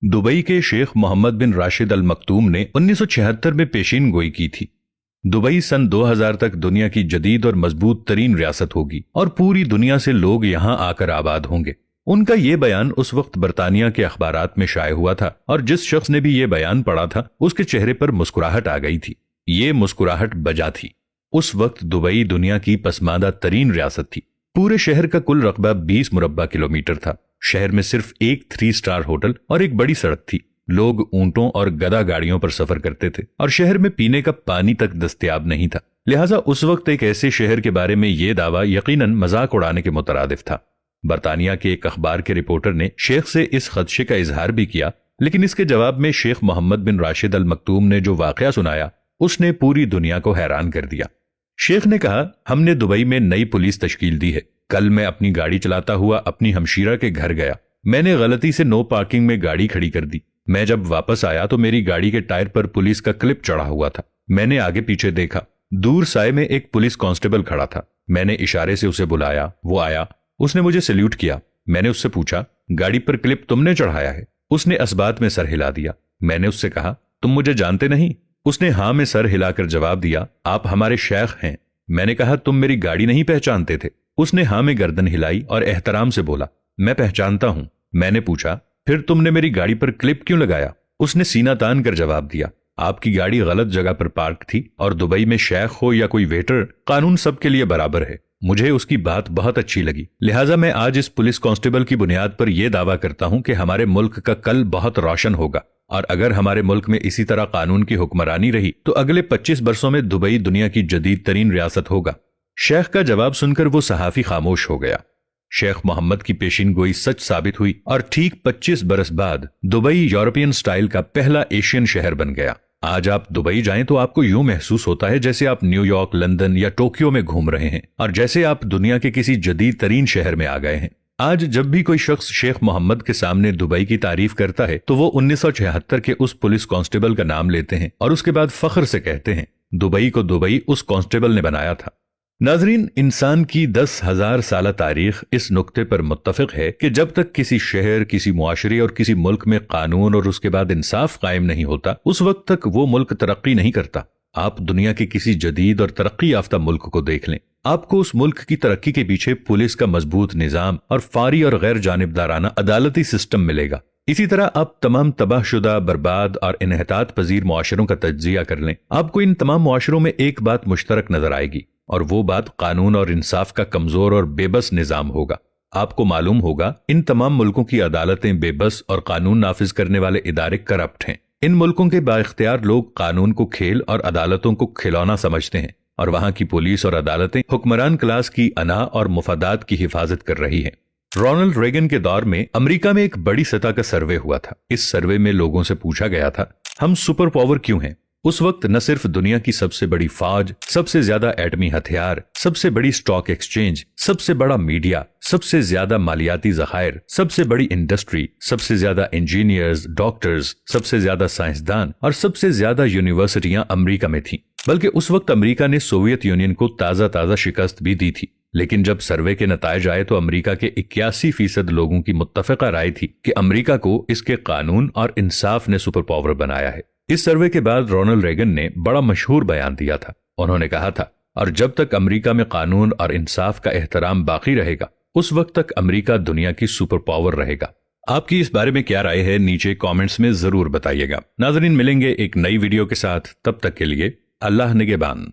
Dubai के शेख मोहम्मद बिन राशिद अल Maktoum ने 1976 में पेशीन गोई की थी। दुबई सन 2000 तक दुनिया की जदीद और मजबूत तरीन रियासत होगी और पूरी दुनिया से लोग यहां आकर आबाद होंगे। उनका ये बयान उस वक्त बरतानिया के अखबारात में शाये हुआ था और जिस शख्स ने भी ये बयान पढ़ा था उसके चेहरे पर मुस्कुराहट आ गई थी। ये मुस्कुराहट बजा थी। उस वक्त दुबई दुनिया की पसमानदा तरीन रियासत थी। पूरे शहर का कुल रकबा 20 मुरब्बा किलोमीटर था। शहर में सिर्फ एक 3 स्टार होटल और एक बड़ी सड़क थी। लोग ऊंटों और गधा गाड़ियों पर सफर करते थे और शहर में पीने का पानी तक दस्तयाब नहीं था। लिहाजा उस वक्त एक ऐसे शहर के बारे में यह दावा यकीनन मजाक उड़ाने के मुतरादिफ था। बरतानिया के एक अखबार के रिपोर्टर ने शेख से इस खदशे का इजहार भी किया, लेकिन इसके जवाब में शेख मोहम्मद बिन राशिद अल मक्तूम ने जो वाकया सुनाया उसने पूरी दुनिया को हैरान कर दिया। शेख ने कहा, हमने दुबई में नई पुलिस तश्कील दी है। कल मैं अपनी गाड़ी चलाता हुआ अपनी हमशीरा के घर गया। मैंने गलती से नो पार्किंग में गाड़ी खड़ी कर दी। मैं जब वापस आया तो मेरी गाड़ी के टायर पर पुलिस का क्लिप चढ़ा हुआ था। मैंने आगे पीछे देखा, दूर साए में एक पुलिस कांस्टेबल खड़ा था। मैंने इशारे से उसे बुलाया, वो आया। उसने मुझे सैल्यूट किया। मैंने उससे पूछा, गाड़ी पर क्लिप तुमने चढ़ाया है? उसने असबात में सर हिला दिया। मैंने उससे कहा, तुम मुझे जानते नहीं? उसने हाँ में सर हिलाकर जवाब दिया, आप हमारे शेख हैं। मैंने कहा, तुम मेरी गाड़ी नहीं पहचानते थे? उसने हाँ में गर्दन हिलाई और एहतराम से बोला, मैं पहचानता हूं। मैंने पूछा, फिर तुमने मेरी गाड़ी पर क्लिप क्यों लगाया? उसने सीना तान कर जवाब दिया, आपकी गाड़ी गलत जगह पर पार्क थी और दुबई में शेख हो या कोई वेटर, कानून सबके लिए बराबर है। मुझे उसकी बात बहुत अच्छी लगी, लिहाजा मैं आज इस पुलिस कांस्टेबल की बुनियाद पर यह दावा करता हूं कि हमारे मुल्क का कल बहुत रोशन होगा और अगर हमारे मुल्क में इसी तरह कानून की हुक्मरानी रही तो अगले 25 बरसों में दुबई दुनिया की जदीद तरीन रियासत होगा। शेख का जवाब सुनकर वो सहाफी खामोश हो गया। शेख मोहम्मद की पेशीन गोई सच साबित हुई और ठीक 25 बरस बाद दुबई यूरोपियन स्टाइल का पहला एशियन शहर बन गया। आज आप दुबई जाएं तो आपको यूं महसूस होता है जैसे आप न्यूयॉर्क, लंदन या टोक्यो में घूम रहे हैं और जैसे आप दुनिया के किसी जदीद तरीन शहर में आ गए हैं। आज जब भी कोई शख्स शेख मोहम्मद के सामने दुबई की तारीफ करता है तो वो 1976 के उस पुलिस कांस्टेबल का नाम लेते हैं और उसके बाद फख्र से कहते हैं, दुबई को दुबई उस कांस्टेबल ने बनाया था। नाजरीन, इंसान की 10,000 साल तारीख इस नुक्ते पर मुत्तफिक है कि जब तक किसी शहर, किसी मुआशरे और किसी मुल्क में कानून और उसके बाद इंसाफ कायम नहीं होता, उस वक्त तक वो मुल्क तरक्की नहीं करता। आप दुनिया के किसी जदीद और तरक्की याफ्ता मुल्क को देख लें, आपको उस मुल्क की तरक्की के पीछे पुलिस का मजबूत निजाम और फारी और गैर जानिबदाराना अदालती सिस्टम मिलेगा। इसी तरह आप तमाम तबाहशुदा, बर्बाद और इन्हतात पजीर मुआशरों का तज्जिया कर लें, आपको इन तमाम मुआशरों में एक बात मुश्तरक नजर आएगी और वो बात कानून और इंसाफ का कमजोर और बेबस निजाम होगा। आपको मालूम होगा इन तमाम मुल्कों की अदालतें बेबस और कानून नाफिज करने वाले इदारे करप्ट हैं। इन मुल्कों के बाइख्तियार लोग कानून को खेल और अदालतों को खिलौना समझते हैं और वहां की पुलिस और अदालतें हुक्मरान क्लास की अना और मुफादात की हिफाजत कर रही हैं। रोनाल्ड रेगन के दौर में अमेरिका में एक बड़ी सतह का सर्वे हुआ था। इस सर्वे में लोगों से पूछा गया था, हम सुपर पावर क्यों हैं? उस वक्त न सिर्फ दुनिया की सबसे बड़ी फौज, सबसे ज्यादा एटमी हथियार, सबसे बड़ी स्टॉक एक्सचेंज, सबसे बड़ा मीडिया, सबसे ज्यादा मालियाती जखायर, सबसे बड़ी इंडस्ट्री, सबसे ज्यादा इंजीनियर्स, डॉक्टर्स, सबसे ज्यादा साइंसदान और सबसे ज्यादा यूनिवर्सिटियां अमेरिका में थीं। बल्कि उस वक्त अमेरिका ने सोवियत यूनियन को ताजा शिकस्त भी दी थी। लेकिन जब सर्वे के नतायज आए तो अमेरिका के 81% लोगों की मुत्तफिका राय थी कि अमेरिका को इसके कानून और इंसाफ ने सुपर पावर बनाया है। इस सर्वे के बाद रोनाल्ड रेगन ने बड़ा मशहूर बयान दिया था। उन्होंने कहा था, और जब तक अमेरिका में कानून और इंसाफ का एहतराम बाकी रहेगा उस वक्त तक अमेरिका दुनिया की सुपर पावर रहेगा। आपकी इस बारे में क्या राय है, नीचे कमेंट्स में जरूर बताइएगा। नाज़रीन, मिलेंगे एक नई वीडियो के साथ, तब तक के लिए अल्लाह निगहबान।